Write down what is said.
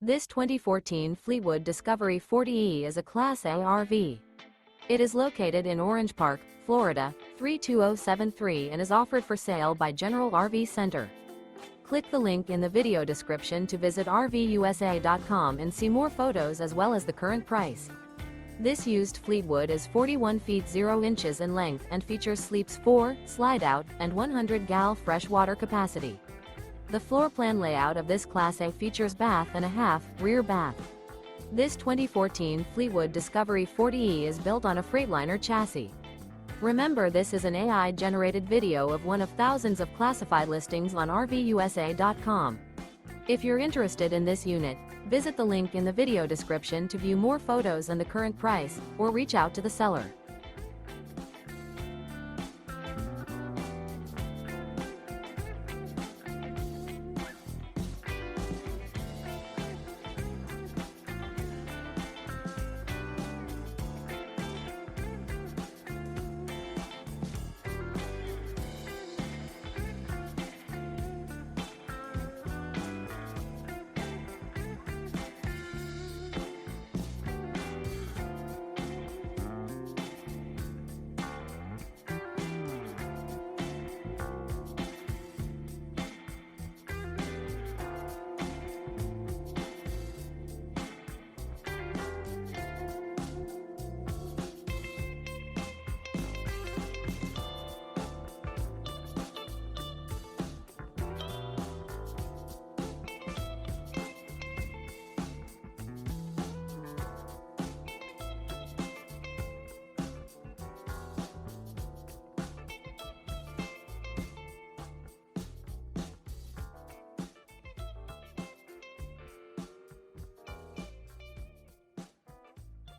This 2014 Fleetwood Discovery 40E is a Class A RV. It is located in Orange Park, Florida, 32073 and is offered for sale by General RV Center. Click the link in the video description to visit RVUSA.com and see more photos as well as the current price. This used Fleetwood is 41 feet 0 inches in length and features sleeps 4, Slideout, and 100 gal freshwater capacity. The floor plan layout of this Class A features bath and a half, rear bath. This 2014 Fleetwood Discovery 40E is built on a Freightliner chassis. Remember, this is an AI-generated video of one of thousands of classified listings on RVUSA.com. If you're interested in this unit, visit the link in the video description to view more photos and the current price, or reach out to the seller.